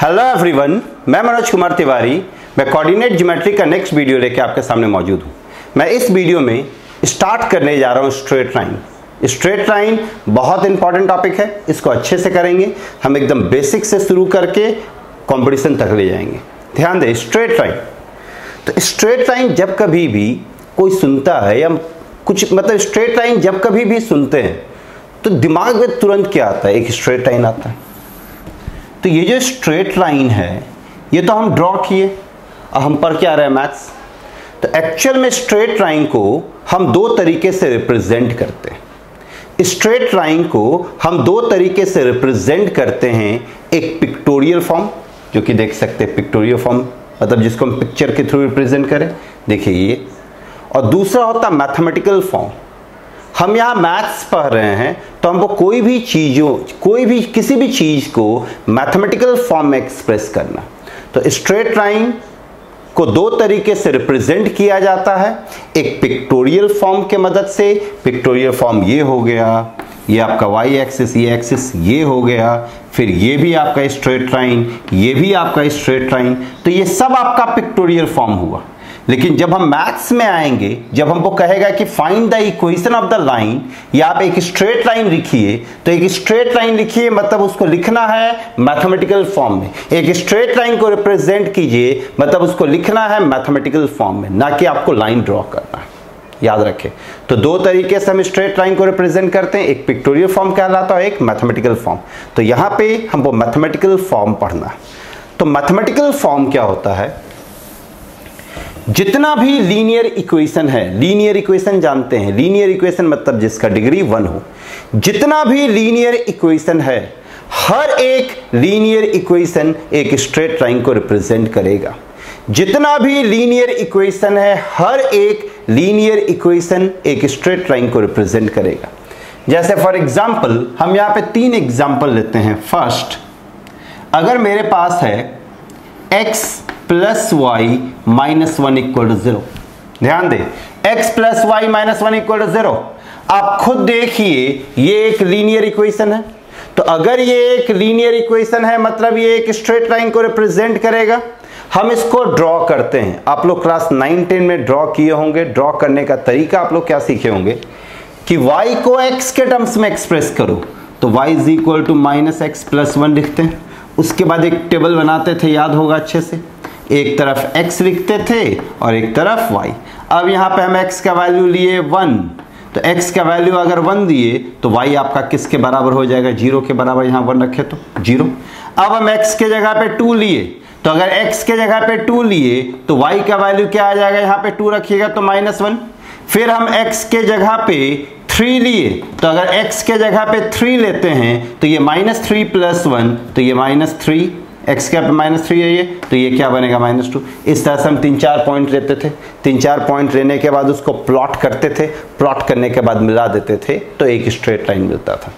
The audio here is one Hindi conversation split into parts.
हेलो एवरीवन, मैं मनोज कुमार तिवारी। मैं कोऑर्डिनेट ज्योमेट्री का नेक्स्ट वीडियो लेके आपके सामने मौजूद हूँ। मैं इस वीडियो में स्टार्ट करने जा रहा हूँ स्ट्रेट लाइन। स्ट्रेट लाइन बहुत इंपॉर्टेंट टॉपिक है, इसको अच्छे से करेंगे हम, एकदम बेसिक से शुरू करके कंपटीशन तक ले जाएंगे। ध्यान दें, स्ट्रेट लाइन। तो स्ट्रेट लाइन जब कभी भी कोई सुनता है या कुछ मतलब स्ट्रेट लाइन जब कभी भी सुनते हैं तो दिमाग में तुरंत क्या आता है? एक स्ट्रेट लाइन आता है। तो ये जो स्ट्रेट लाइन है ये तो हम ड्रॉ किए, अब हम पढ़ के आ रहे हैं मैथ्स। तो एक्चुअल में स्ट्रेट लाइन को हम दो तरीके से रिप्रेजेंट करते हैं। स्ट्रेट लाइन को हम दो तरीके से रिप्रेजेंट करते हैं। एक पिक्टोरियल फॉर्म, जो कि देख सकते हैं पिक्टोरियल फॉर्म मतलब जिसको हम पिक्चर के थ्रू रिप्रेजेंट करें, देखिए ये। और दूसरा होता है मैथमेटिकल फॉर्म। हम यहाँ मैथ्स पढ़ रहे हैं तो हमको कोई भी किसी भी चीज को मैथमेटिकल फॉर्म में एक्सप्रेस करना। तो स्ट्रेट लाइन को दो तरीके से रिप्रेजेंट किया जाता है। एक पिक्टोरियल फॉर्म के मदद से, पिक्टोरियल फॉर्म ये हो गया, ये आपका वाई एक्सिस, ये एक्सिस ये हो गया, फिर ये भी आपका स्ट्रेट लाइन, ये भी आपका स्ट्रेट लाइन। तो ये सब आपका पिक्टोरियल फॉर्म हुआ। लेकिन जब हम मैथ्स में आएंगे, जब हमको कहेगा कि find the equation of the line, या आप एक स्ट्रेट लाइन लिखिए, तो एक स्ट्रेट लाइन लिखिए मतलब उसको लिखना है मैथमेटिकल फॉर्म में। एक स्ट्रेट लाइन को रिप्रेजेंट कीजिए मतलब उसको लिखना है मैथमेटिकल फॉर्म में, ना कि आपको लाइन ड्रॉ करना है। याद रखें। तो दो तरीके से हम स्ट्रेट लाइन को रिप्रेजेंट करते हैं, एक पिक्टोरियल फॉर्म कहलाता है, एक मैथमेटिकल फॉर्म। तो यहां पे हमको मैथमेटिकल फॉर्म पढ़ना है। तो मैथमेटिकल फॉर्म क्या होता है? जितना भी लीनियर इक्वेशन है, लीनियर इक्वेशन जानते हैं, लीनियर इक्वेशन मतलब जिसका डिग्री 1 हो, जितना भी लीनियर इक्वेशन है, हर एक लीनियर इक्वेशन एक स्ट्रेट लाइन को रिप्रेजेंट करेगा। जितना भी लीनियर इक्वेशन है, हर एक लीनियर इक्वेशन एक स्ट्रेट लाइन को रिप्रेजेंट करेगा। जैसे फॉर एग्जांपल हम यहां पे 3 एग्जांपल लेते हैं। फर्स्ट, अगर मेरे पास है x plus Y minus 1 equal to 0। ध्यान दें, x plus Y minus 1 equal to 0। आप खुद देखिए ये एक लीनियर इक्वेशन है। तो अगर ये एक लीनियर इक्वेशन है मतलब ये एक स्ट्रेट लाइन को रिप्रेजेंट करेगा। हम इसको ड्रॉ करते हैं। आप लोग क्लास 9-10 में ड्रॉ किए होंगे। ड्रॉ करने का तरीका आप लोग क्या सीखे होंगे कि y को x के टर्म्स में एक्सप्रेस करो, तो y is equal to minus X plus 1 लिखते हैं। उसके बाद एक टेबल बनाते थे, याद होगा अच्छे से, एक तरफ x लिखते थे और एक तरफ y। अब यहाँ पे हम x का वैल्यू लिए 1, तो x का वैल्यू अगर 1 दिए तो y आपका किसके बराबर हो जाएगा? 0 के बराबर। यहाँ 1 रखे तो 0। अब हम x के जगह पे 2 लिए, तो अगर x के जगह पे 2 लिए तो y का वैल्यू क्या आ जाएगा? यहाँ पे 2 रखिएगा तो -1। फिर हम x के जगह पे 3 लिए, तो अगर x के जगह पे 3 लेते हैं तो ये -3 + 1, तो ये -3, x के पे -3 है ये, तो ये क्या बनेगा? -2। इस तरह से हम 3-4 पॉइंट लेते थे। 3-4 पॉइंट लेने के बाद उसको प्लॉट करते थे, प्लॉट करने के बाद मिला देते थे तो एक स्ट्रेट लाइन मिलता था।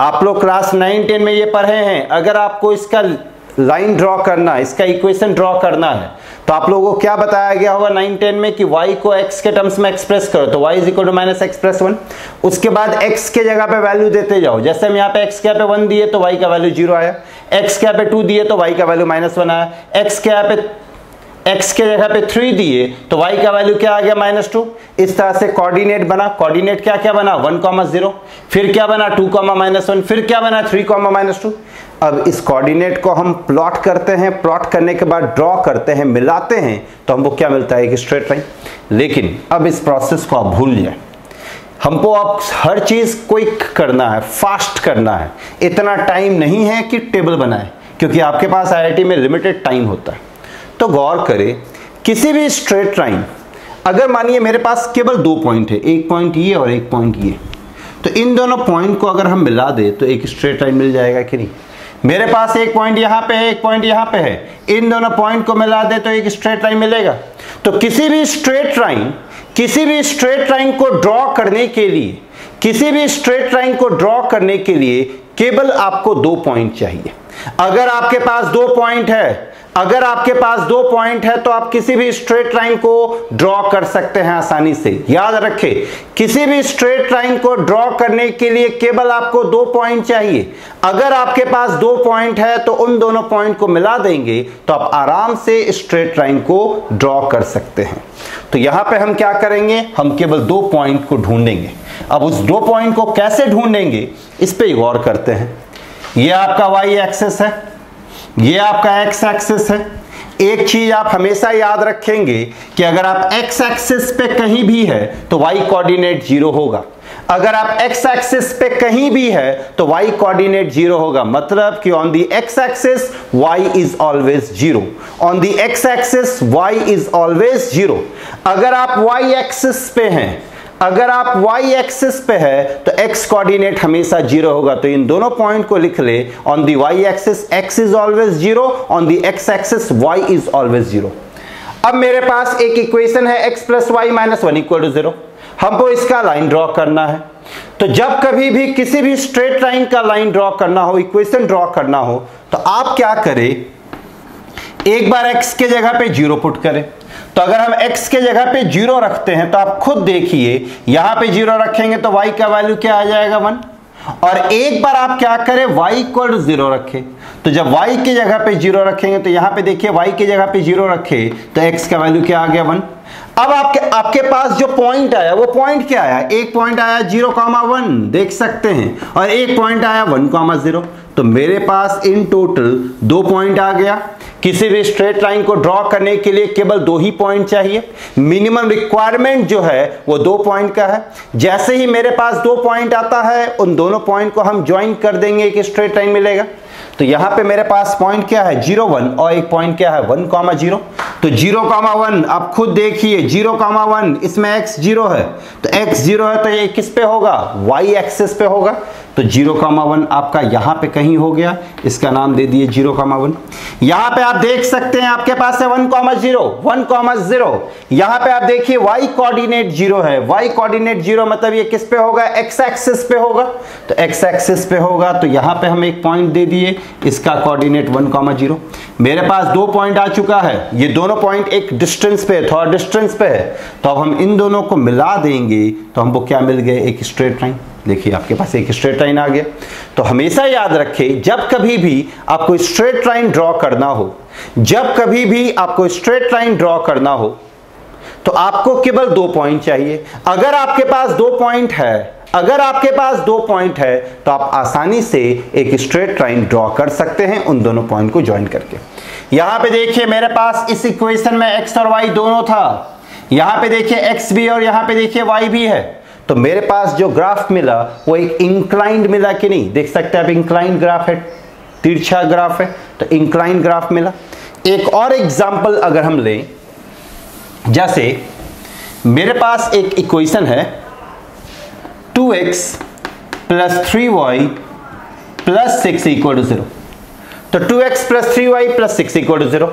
आप लोग क्लास 9-10 में ये पढ़े हैं। अगर आपको इसका लाइन ड्रॉ करना है, इसका इक्वेशन ड्रॉ करना है, तो आप लोगों को क्या बताया गया होगा 9-10 में कि y को x के टर्म्स में एक्सप्रेस करो, तो y is equal to -x + 1। उसके बाद x के जगह पे वैल्यू देते जाओ। जैसे हम यहाँ पे x के यहाँ पे 1 दिए तो y का वैल्यू 0 आया, x के यहाँ पे 2 दिए तो y का वैल्यू -1 आया, x के जगह पे 3 दिए तो y का वैल्यू क्या आ गया? -2। इस तरह से कोऑर्डिनेट बना। कोऑर्डिनेट क्या क्या बना? 1, 0, फिर क्या बना? 2, -1, फिर क्या बना? 3, -2। अब इस कोऑर्डिनेट को हम प्लॉट करते हैं, प्लॉट करने के बाद ड्रॉ करते हैं, मिलाते हैं, तो हमको क्या मिलता है? एक स्ट्रेट लाइन। लेकिन अब इस प्रोसेस को आप भूल जाए। हमको अब हर चीज क्विक करना है, फास्ट करना है। इतना टाइम नहीं है कि टेबल बनाए, क्योंकि आपके पास IIT में लिमिटेड टाइम होता है। तो गौर करें, किसी भी स्ट्रेट लाइन, अगर मानिए मेरे पास केवल 2 पॉइंट है, एक पॉइंट ये और एक पॉइंट ये, तो इन दोनों पॉइंट को अगर हम मिला दे तो एक स्ट्रेट लाइन मिल जाएगा कि नहीं? मेरे पास एक पॉइंट यहाँ पे है, एक पॉइंट यहाँ पे है, इन दोनों पॉइंट को मिला दे तो एक स्ट्रेट लाइन मिलेगा। तो किसी भी स्ट्रेट लाइन को ड्रॉ करने के लिए केवल आपको 2 पॉइंट चाहिए। अगर आपके पास 2 पॉइंट है, अगर आपके पास 2 पॉइंट है तो आप किसी भी स्ट्रेट लाइन को ड्रॉ कर सकते हैं आसानी से। याद रखें, किसी भी स्ट्रेट लाइन को ड्रॉ करने के लिए केवल आपको 2 पॉइंट चाहिए। अगर आपके पास 2 पॉइंट है तो उन दोनों पॉइंट को मिला देंगे तो आप आराम से स्ट्रेट लाइन को ड्रॉ कर सकते हैं। तो यहां पे हम क्या करेंगे, हम केवल 2 पॉइंट को ढूंढेंगे। अब उस 2 पॉइंट को कैसे ढूंढेंगे इस पे गौर करते हैं। ये आपका वाई एक्सिस है, ये आपका एक्स एक्सिस है। एक चीज आप हमेशा याद रखेंगे कि अगर आप एक्स एक्सिस पे कहीं भी है तो वाई कोऑर्डिनेट 0 होगा। अगर आप एक्स एक्सिस पे कहीं भी है तो वाई कोऑर्डिनेट 0 होगा। मतलब कि on the x axis y is always 0, on the x axis y is always 0। अगर आप वाई एक्सिस पे हैं, अगर आप y एक्सिस पे है तो x कोऑर्डिनेट हमेशा 0 होगा। तो इन दोनों पॉइंट को लिख ले, on the y axis x is always 0, on the x axis y is always 0। अब मेरे पास एक इक्वेशन है x plus Y minus 1 equal to 0। हमको इसका लाइन ड्रॉ करना है। तो जब कभी भी किसी भी स्ट्रेट लाइन का लाइन ड्रॉ करना हो, इक्वेशन ड्रॉ करना हो, तो आप क्या करें, एक बार x के जगह पे 0 पुट करें। तो अगर हम x के जगह पे 0 रखते हैं तो आप खुद देखिए, यहां पे 0 रखेंगे तो y का वैल्यू क्या आ जाएगा 1। और एक बार आप क्या करें, y इक्वल टू 0 रखें। तो जब y की जगह पे 0 रखेंगे तो यहां पे देखिए y की जगह पे 0 रखे तो x का वैल्यू क्या आ गया 1। अब आपके पास जो पॉइंट आया वो पॉइंट क्या आया, एक पॉइंट आया 0,1 देख सकते हैं, और एक पॉइंट आया 1,0। तो मेरे पास इन टोटल 2 पॉइंट आ गया। किसी भी स्ट्रेट लाइन को ड्रॉ करने के लिए केवल 2 ही पॉइंट चाहिए। मिनिमम रिक्वायरमेंट जो है वो 2 पॉइंट का है। जैसे ही मेरे पास 2 पॉइंट आता है उन दोनों पॉइंट को हम ज्वाइन कर देंगे, एक स्ट्रेट लाइन मिलेगा। तो यहां पे मेरे पास पॉइंट क्या है 0, 1, और एक पॉइंट क्या है 1,0। तो 0,1 आप खुद देखिए, 0,1 इसमें x 0 है, तो x 0 है तो ये किस पे होगा, y एक्सिस पे होगा। तो 0,1 आपका यहां पे कहीं हो गया, इसका नाम दे दिए 0,1। यहां पे आप देख सकते हैं आपके पास है 1,0, 1,0। यहां पे आप देखिए y कोऑर्डिनेट 0 है, y कोऑर्डिनेट 0 मतलब ये किस पे होगा, x एक्सिस पे होगा। तो x एक्सिस पे होगा तो यहां पे हम एक पॉइंट दे दिए, इसका कोऑर्डिनेट 1,0। मेरे पास 2 पॉइंट आ चुका है। ये दोनों पॉइंट एक डिस्टेंस पे है, थोड़ा डिस्टेंस पे है। तो अब हम इन दोनों को मिला देंगे तो हमको क्या मिल गया, एक स्ट्रेट लाइन। देखिए आपके पास एक स्ट्रेट लाइन आ गया। तो हमेशा याद रखें, जब कभी भी आपको स्ट्रेट लाइन ड्रॉ करना हो, जब कभी भी आपको स्ट्रेट लाइन ड्रॉ करना हो तो आपको केवल 2 पॉइंट चाहिए। अगर आपके पास 2 पॉइंट है, अगर आपके पास 2 पॉइंट है तो आप आसानी से एक स्ट्रेट लाइन ड्रॉ कर सकते हैं उन दोनों पॉइंट को ज्वाइन करके। यहां पे देखिए मेरे पास इस इक्वेशन में x और y दोनों था। यहां पे देखिए x भी और यहां पे देखिए y भी है। तो मेरे पास जो ग्राफ मिला वो एक इंक्लाइंड मिला कि नहीं, देख सकते हैं आप इंक्लाइंड ग्राफ है, तिरछा ग्राफ है, तो इंक्लाइंड ग्राफ मिला। एक और एग्जांपल अगर हम लें, जैसे मेरे पास एक इक्वेशन है 2x plus 3y plus 6 equal to 0। तो 2x plus 3y plus 6 equal to 0।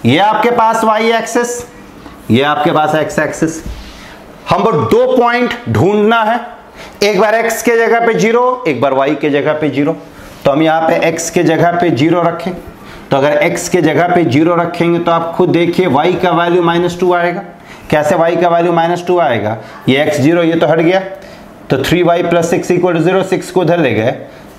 ये आपके पास y एक्सिस, ये आपके पास x एक्सिस। हमको 2 पॉइंट ढूंढना है, एक बार x के जगह पे 0, एक बार y के जगह पे 0। तो हम यहाँ पे x के जगह पे 0 रखें। तो अगर x के जगह पे 0 रखेंगे तो आप खुद देखिए y का वैल्यू -2 आएगा। कैसे y का वैल्यू -2 आएगा, ये x 0 ये तो हट गया, तो 3y प्लस 6 इक्वल टू 0, 6 को उधर ले गए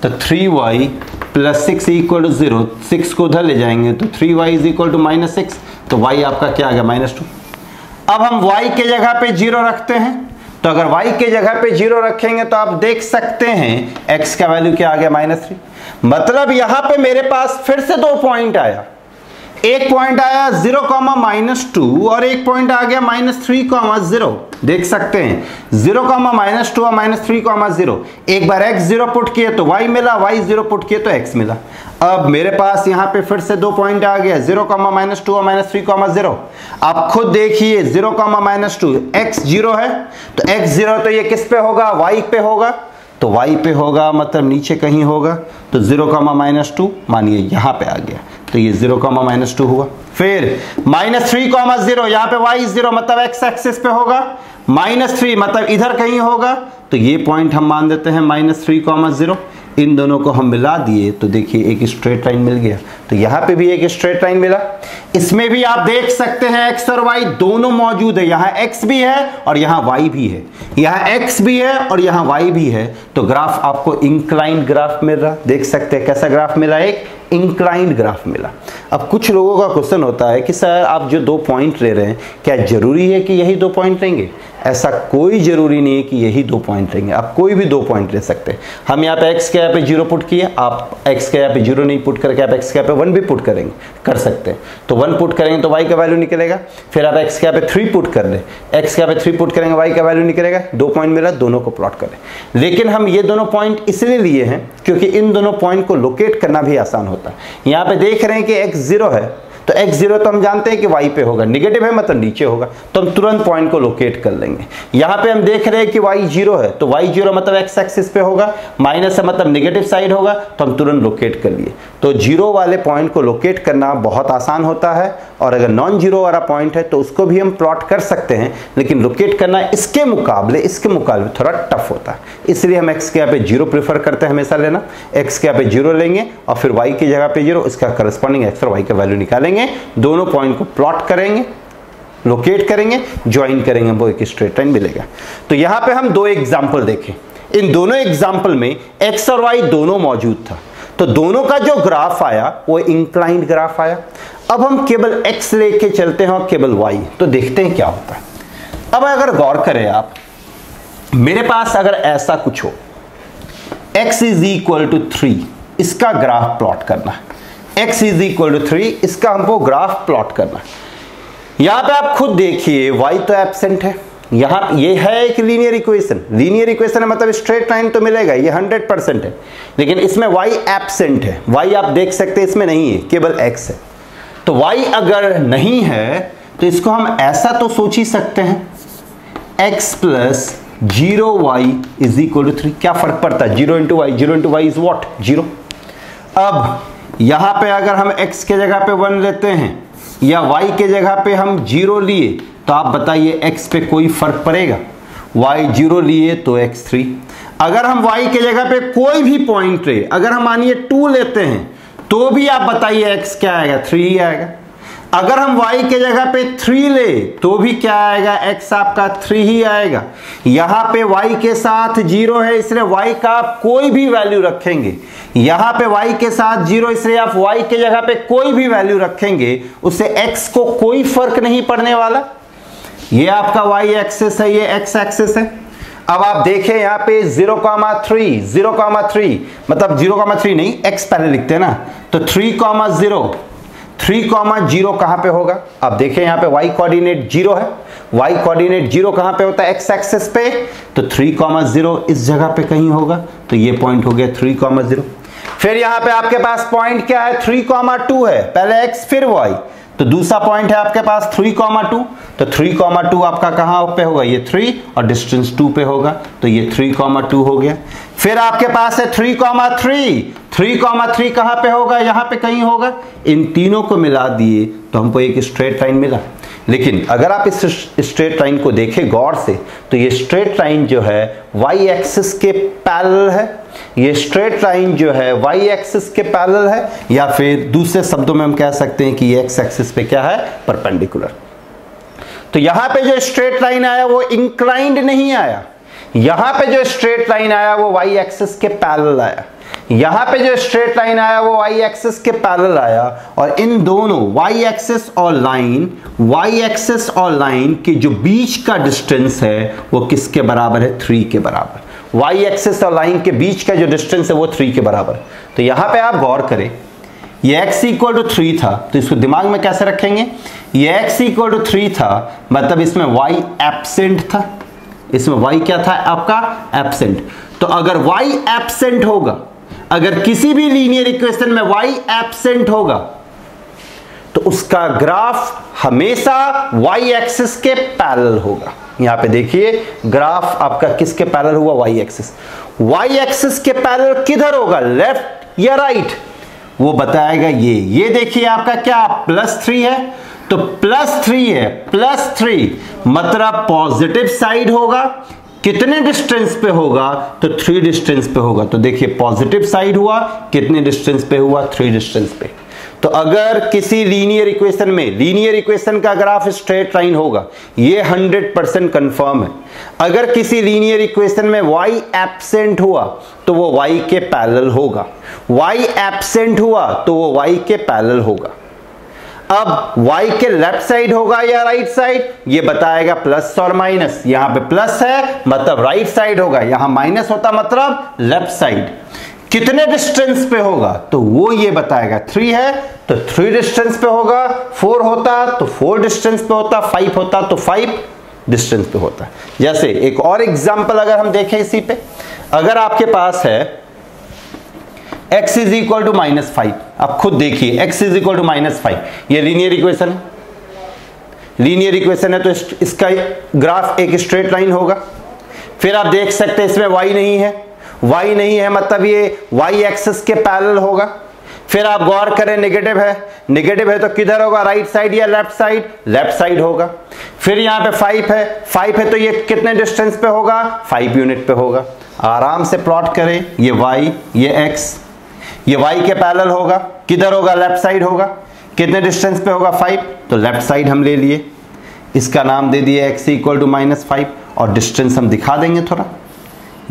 तो 3y प्लस 6 इक्वल टू 0, 6 को उधर ले जाएंगे तो 3y इज इक्वल टू -6, तो y आपका क्या आ गया -2। अब हम y के जगह पे 0 रखते हैं। तो अगर y के जगह पे 0 रखेंगे तो आप देख सकते हैं x का वैल्यू क्या आ गया -3। मतलब यहां पे मेरे पास फिर से 2 पॉइंट आया, एक पॉइंट आया 0, -2 और एक पॉइंट आ गया -3, 0। देख सकते हैं 0, -2 और -3, 0। एक बार x 0 पुट किए तो y मिला, y 0 पुट किए तो x मिला। अब मेरे पास यहाँ पे फिर से 2 पॉइंट आ गया 0, -2 और -3, 0। आप खुद देखिए 0, -2 x 0 है तो x 0 तो ये किस पे होगा, y पे होगा। तो y पे होगा मतलब नीचे कहीं होगा। तो 0, -2 मानिए यहाँ पे आ गया तो ये 0, -2 हुआ। फिर -3, 0 यहाँ पे y 0 मतलब x एक्सिस पे होगा, -3 मतलब इधर कहीं होगा। तो ये पॉइंट हम मान देते हैं -3, 0। इन दोनों को हम मिला दिए तो देखिए एक स्ट्रेट लाइन मिल गया। तो यहां पे भी एक स्ट्रेट लाइन मिला। इसमें भी आप देख सकते हैं एक्स और वाई दोनों मौजूद है, यहां एक्स भी है और यहां वाई भी है, यहां एक्स भी है और यहां वाई भी है। तो ग्राफ आपको इंक्लाइंड ग्राफ मिल रहा, देख सकते हैं कैसा ग्राफ मिला, एक इंक्लाइंड ग्राफ मिला। अब कुछ लोगों का क्वेश्चन होता है कि सर आप जो 2 पॉइंट ले रहे हैं क्या जरूरी है कि यही 2 पॉइंट लेंगे? ऐसा कोई जरूरी नहीं है कि यही 2 पॉइंट लेंगे, आप कोई भी 2 पॉइंट ले सकते हैं। हम यहाँ पे x के यहाँ पे 0 पुट किए, आप x के यहाँ पे 0 नहीं पुट करके आप x के यहाँ पे 1 भी पुट करेंगे, कर सकते हैं। तो 1 पुट करेंगे तो y का वैल्यू निकलेगा, फिर आप x के यहाँ पे 3 पुट कर ले, x के यहाँ पे 3 पुट करेंगे y का वैल्यू निकलेगा। 2 पॉइंट मिला, दोनों को प्लॉट करें। लेकिन हम ये दोनों पॉइंट इसलिए लिए हैं क्योंकि इन दोनों पॉइंट को लोकेट करना भी आसान होता है। यहाँ पे देख रहे हैं कि x 0 है, तो x0 तो हम जानते हैं कि y पे होगा, निगेटिव है मतलब नीचे होगा, तो हम तुरंत पॉइंट को लोकेट कर लेंगे। यहां पे हम देख रहे हैं कि y0 है, तो y0 मतलब x एक्सिस पे होगा, माइनस है मतलब निगेटिव साइड होगा, तो हम तुरंत लोकेट कर लिए। तो 0 वाले पॉइंट को लोकेट करना बहुत आसान होता है, और अगर नॉन जीरो वाला पॉइंट है तो उसको भी हम प्लॉट कर सकते हैं, लेकिन लोकेट करना इसके मुकाबले थोड़ा टफ होता है। इसलिए हम x के यहाँ पे 0 प्रेफर करते हैं हमेशा लेना। x के यहाँ पे 0 लेंगे और फिर y की जगह पे 0, इसका करस्पॉन्डिंग x और y का वैल्यू निकालेंगे, दोनों पॉइंट को प्लॉट करेंगे, लोकेट करेंगे, ज्वाइन करेंगे, वो एक स्ट्रेट लाइन मिलेगा। तो यहां पे हम 2 एग्जांपल देखें। इन दोनों एग्जांपल में x और y दोनों मौजूद था, तो दोनों का जो ग्राफ आया वो इंक्लाइंड ग्राफ आया। अब हम केवल x लेके चलते हैं और केवल y, तो देखते हैं क्या होता है। अब अगर गौर करें आप, मेरे पास अगर ऐसा कुछ हो, x = 3, इसका ग्राफ प्लॉट करना है। x = 3, इसका हमको ग्राफ प्लॉट करना है। यहां पे आप खुद देखिए y तो एब्सेंट है, यहां ये है एक लीनियर इक्वेशन। लीनियर इक्वेशन है मतलब स्ट्रेट लाइन तो मिलेगा, ये 100% है, लेकिन इसमें y एब्सेंट है। y आप देख सकते हैं इसमें नहीं है, केवल x है। तो y अगर नहीं है तो इसको हम ऐसा तो सोच ही सकते हैं, x + 0y = 3। क्या फर्क पड़ता है, 0 × y, 0 × y इज व्हाट, 0। अब यहां पे अगर हम x के जगह पे 1 लेते हैं या y के जगह पे हम 0 लिए, तो आप बताइए x पे कोई फर्क पड़ेगा? y 0 लिए तो x 3। अगर हम y के जगह पे कोई भी पॉइंट ले, अगर हम मानिए 2 लेते हैं, तो भी आप बताइए x क्या आएगा, 3 ही आएगा। अगर हम y के जगह पे 3 ले तो भी क्या आएगा, x आपका 3 ही आएगा। यहां पे y के साथ 0 है, इसलिए y का आप कोई भी वैल्यू रखेंगे। यहां पे y के साथ 0, इसलिए आप y के जगह पे कोई भी वैल्यू रखेंगे, उससे x को कोई फर्क नहीं पड़ने वाला। ये आपका y एक्सिस है, ये x एक्सिस है। अब आप देखें यहाँ पे 0,3, 0,3 मतलब 0,3 नहीं, x पहले लिखते हैं ना, तो 3,0, 3,0 कहां पे होगा? आप देखें यहाँ पे y कोऑर्डिनेट 0 है, y कोऑर्डिनेट 0 कहां पे होता है, x एक्सिस पे, तो 3,0 इस जगह पे कहीं होगा, तो ये पॉइंट हो गया 3,0। फिर यहाँ पे आपके पास पॉइंट क्या है, 3,2 है, पहले x फिर y, तो दूसरा पॉइंट है आपके पास 3,2, तो 3,2 आपका कहां पे होगा, ये 3 और डिस्टेंस 2 पे होगा, तो ये 3,2 हो गया। फिर आपके पास है 3,3, 3,3 कहां पे होगा, यहां पे कहीं होगा। इन तीनों को मिला दिए तो हमको एक स्ट्रेट लाइन मिला। लेकिन अगर आप इस स्ट्रेट लाइन को देखें गौर से, तो ये स्ट्रेट लाइन जो है y एक्सिस के पैरेलल है, ये स्ट्रेट लाइन जो है y एक्सिस के पैरेलल है, या फिर दूसरे शब्दों में हम कह सकते हैं कि ये x एक्सिस पे क्या है, परपेंडिकुलर। तो यहां पे जो स्ट्रेट लाइन आया वो इंक्लाइंड नहीं आया, यहां पे जो स्ट्रेट लाइन आया वो y एक्सिस के पैरेलल आया, यहां पे जो स्ट्रेट लाइन आया वो y एक्सिस के पैरेलल आया। और इन दोनों y एक्सिस और लाइन के जो बीच का डिस्टेंस है वो किसके बराबर है, 3 के बराबर। y एक्सिस और लाइन के बीच का जो डिस्टेंस है वो 3 के बराबर। तो यहां पे आप गौर करें, ये x = 3 था, तो इसको दिमाग में कैसे रखेंगे, ये x = 3 था मतलब इसमें y एब्सेंट था, इसमें y क्या था आपका, एब्सेंट। तो अगर y एब्सेंट होगा, अगर किसी भी लीनियर इक्वेशन में y एब्सेंट होगा, तो उसका ग्राफ हमेशा y एक्सिस के पैरेलल होगा। यहां पे देखिए ग्राफ आपका किसके पैरेलल हुआ, y एक्सिस। y एक्सिस के पैरेलल किधर होगा, लेफ्ट या राइट, वो बताएगा ये देखिए आपका क्या +3 है, तो +3 है, +3 मतलब पॉजिटिव साइड होगा, कितने डिस्टेंस पे होगा, तो 3 डिस्टेंस पे होगा। तो देखिए पॉजिटिव साइड हुआ, कितने डिस्टेंस पे हुआ, 3 डिस्टेंस पे। तो अगर किसी लीनियर इक्वेशन में, लीनियर इक्वेशन का ग्राफ स्ट्रेट लाइन होगा, ये 100% कंफर्म है। अगर किसी लीनियर इक्वेशन में y एब्सेंट हुआ तो वो y के पैरेलल होगा, y एब्सेंट हुआ तो वो y के पैरेलल होगा। अब y के लेफ्ट साइड होगा या राइट साइड, ये बताएगा प्लस और माइनस। यहां पे प्लस है मतलब राइट साइड होगा, यहां माइनस होता मतलब लेफ्ट साइड। कितने डिस्टेंस पे होगा, तो वो ये बताएगा। 3 है तो 3 डिस्टेंस पे होगा, 4 होता तो 4 डिस्टेंस पे होता, 5 होता तो 5 डिस्टेंस पे होता। जैसे एक और एग्जांपल अगर हम देखें इसी पे, अगर आपके पास है x इज इक्वल टू -5, आप खुद देखिए x इज इक्वल टू -5, ये लीनियर इक्वेशन है। लीनियर इक्वेशन है तो इसका ग्राफ एक स्ट्रेट लाइन होगा। फिर आप देख सकते हैं इसमें y नहीं है, y नहीं है मतलब ये y एक्सिस के पैरेलल होगा। फिर आप गौर करें नेगेटिव है, नेगेटिव है तो किधर होगा, राइट साइड या लेफ्ट साइड, लेफ्ट साइड होगा। फिर यहाँ पे 5 है, 5 है तो ये कितने डिस्टेंस पे होगा, 5 यूनिट पे होगा। आराम से प्लॉट करें, ये y, ये x, ये y के पैरेलल होगा, किधर होगा, लेफ्ट साइड होगा। कितने डिस्टेंस पे होगा, 5, तो लेफ्ट साइड हम ले लिए, इसका नाम दे दिए x इक्वल टू -5 और डिस्टेंस हम दिखा देंगे थोड़ा।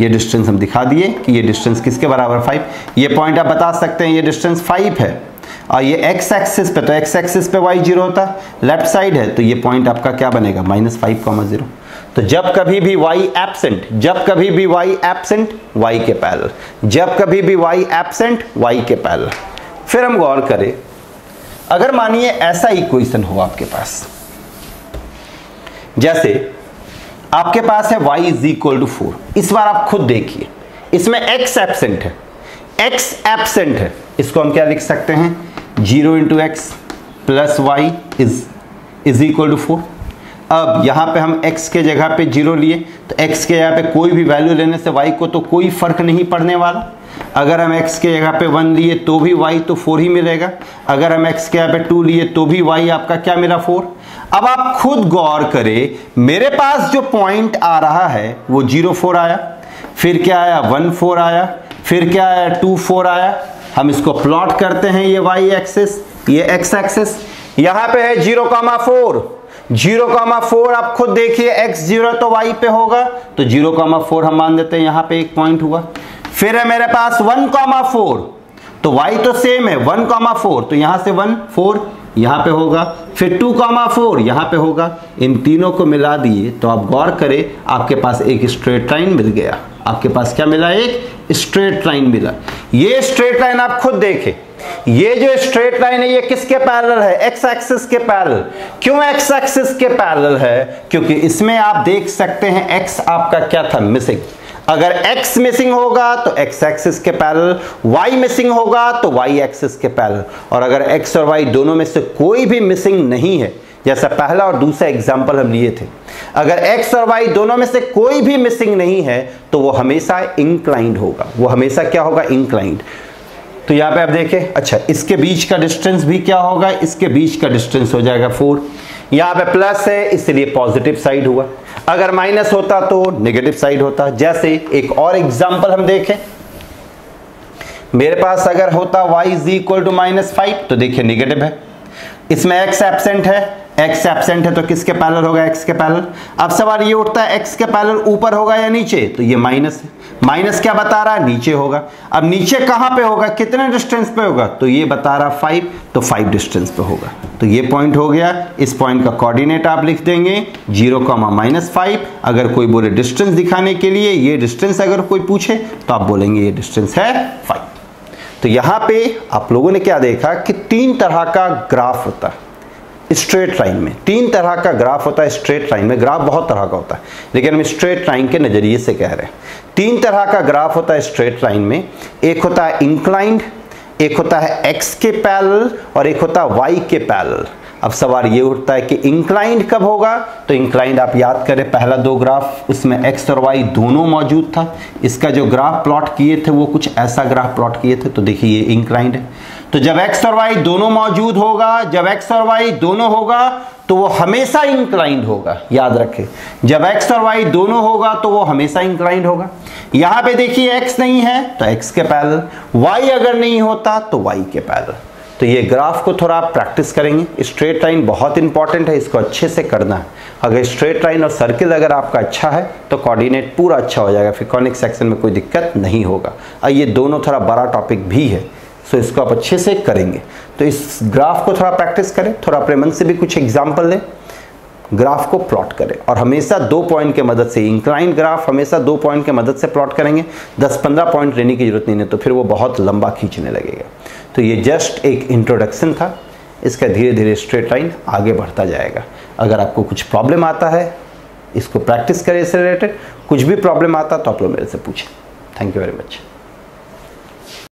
ये डिस्टेंस हम दिखा दिए कि ये डिस्टेंस किसके बराबर, 5। ये पॉइंट आप बता सकते हैं ये डिस्टेंस 5 है और ये x एक्सिस पे, तो x एक्सिस पे y 0 होता, लेफ्ट साइड है तो ये पॉइंट आपका क्या बनेगा, -5,0। तो जब कभी भी y एब्सेंट, जब कभी भी y एब्सेंट y के पैरेलल, जब कभी भी y एब्सेंट y के पैरेलल। फिर हम गौर करें, अगर मानिए ऐसा इक्वेशन हो आपके पास, जैसे आपके पास है y इज इक्वल टू 4। इस बार आप खुद देखिए, इसमें x एब्सेंट है, x एब्सेंट है, इसको हम क्या लिख सकते हैं, 0 into x plus y is equal to 4। अब यहाँ पे हम x के जगह पे 0 लिए तो x के जगह पे कोई भी वैल्यू लेने से y को तो कोई फर्क नहीं पड़ने वाला। अगर हम x के जगह पे 1 लिए तो भी y तो 4 ही मिलेगा, अगर हम x के जगह पे 2 लिए तो भी y आपका क्या मिला, 4। अब आप खुद गौर करें, मेरे पास जो पॉइंट आ रहा है वो 0, 4 आया, फिर क्या आया, 1, 4 आया, फिर क्या आया, 2, 4 आया। हम इसको प्लॉट करते हैं, ये y एक्सिस, ये x एक्सिस, यहाँ पे है 0,4, 0,4 आप खुद देखिए, x 0 तो y पे होगा तो 0,4 हम मान देते हैं, यहाँ पे एक पॉइंट हुआ। फिर है मेरे पास 1,4 तो y तो सेम है, 1,4 तो यहाँ से 1, 4 यहाँ पे होगा, फिर 2,4 यहाँ पे होगा। इन तीनों को मिला दिए तो आप गौर करें, आपके पास एक स्ट्रेट लाइन मिल गया। आपके पास क्या मिला, एक स्ट्रेट लाइन मिला। ये स्ट्रेट लाइन आप खुद देखें, ये जो स्ट्रेट लाइन है ये किसके पैरेलल है, एक्स एक्सिस के पैरेलल। क्यों एक्स एक्सिस के पैरेलल है, क्योंकि इसमें आप देख सकते हैं एक्स आपका क्या था, मिसिंग। अगर x मिसिंग होगा तो x एक्सिस के पैरेलल, y मिसिंग होगा तो y एक्सिस के पैरेलल। और अगर x और y दोनों में से कोई भी मिसिंग नहीं है, जैसा पहला और दूसरा एग्जांपल हम लिए थे, अगर x और y दोनों में से कोई भी मिसिंग नहीं है तो वो हमेशा इंक्लाइंड होगा, वो हमेशा क्या होगा, इंक्लाइंड। तो यहाँ पे आप देखें, अच्छा इसके बीच का डिस्टेंस भी क्या होगा, इसके बीच का डिस्टेंस हो जाएगा 4। यहाँ पे प्लस है इसलिए पॉजिटिव साइड हुआ, अगर माइनस होता तो नेगेटिव साइड होता। जैसे एक और एग्जांपल हम देखें, मेरे पास अगर होता y इज इक्वल टू -5 तो देखिए नेगेटिव है, इसमें x एब्सेंट है, x एब्सेंट है तो किसके पैरेलल होगा, x के पैरेलल। अब सवाल ये उठता है x के पैरेलल ऊपर होगा या नीचे, तो ये माइनस है, माइनस क्या बता रहा है, नीचे होगा। अब नीचे कहां पे होगा, कितने डिस्टेंस पे होगा, तो ये बता रहा 5 तो 5 डिस्टेंस पे होगा। तो ये पॉइंट हो गया, इस पॉइंट का कोऑर्डिनेट आप लिख देंगे 0,-5। अगर कोई बोले डिस्टेंस दिखाने के लिए, ये डिस्टेंस अगर कोई पूछे तो आप बोलेंगे ये डिस्टेंस है 5। तो यहां पे आप लोगों ने क्या देखा कि 3 तरह का ग्राफ होता है स्ट्रेट लाइन में, 3 तरह का ग्राफ होता है स्ट्रेट लाइन में। ग्राफ बहुत तरह का होता है लेकिन हम स्ट्रेट लाइन के नजरिए से कह रहे हैं। 3 तरह का ग्राफ होता है स्ट्रेट लाइन में, एक होता है इंक्लाइंड, एक होता है x के पैरेलल और एक होता है y के पैरेलल। अब सवाल ये उठता है कि इंक्लाइंड कब होगा, तो इंक्लाइंड आप याद करें पहला 2 ग्राफ उसमें x और y दोनों मौजूद था। इसका जो ग्राफ प्लॉट किए थे वो कुछ ऐसा ग्राफ प्लॉट किए थे, तो देखिए ये इंक्लाइंड है। तो जब x और y दोनों मौजूद होगा, जब x और y दोनों होगा तो वो हमेशा इंक्लाइंड होगा। याद रखें, जब x और y दोनों होगा तो वो हमेशा इंक्लाइंड होगा। यहां पे देखिए x नहीं है तो x के पैरेलल, y अगर नहीं होता तो y के पैरेलल। तो ये ग्राफ को थोड़ा आप प्रैक्टिस करेंगे। स्ट्रेट लाइन बहुत इंपॉर्टेंट है, इसको अच्छे से करना है। अगर स्ट्रेट लाइन और सर्किल अगर आपका अच्छा है तो कोऑर्डिनेट पूरा अच्छा हो जाएगा, फिर कॉनिक सेक्शन में कोई दिक्कत नहीं होगा। और ये दोनों थोड़ा बड़ा टॉपिक भी है, सो इसको आप अच्छे से करेंगे। तो इस ग्राफ को थोड़ा प्रैक्टिस करें, थोड़ा अपने मन से भी कुछ एग्जाम्पल लें, ग्राफ को प्लॉट करें और हमेशा 2 पॉइंट के मदद से, इंक्लाइन ग्राफ हमेशा 2 पॉइंट के मदद से प्लॉट करेंगे। 10-15 पॉइंट लेने की जरूरत नहीं है, तो फिर वो बहुत लंबा खींचने लगेगा। तो ये जस्ट एक इंट्रोडक्शन था, इसका धीरे धीरे स्ट्रेट लाइन आगे बढ़ता जाएगा। अगर आपको कुछ प्रॉब्लम आता है इसको प्रैक्टिस करें, इससे रिलेटेड कुछ भी प्रॉब्लम आता तो आप लोग मेरे से पूछें। Thank you very much.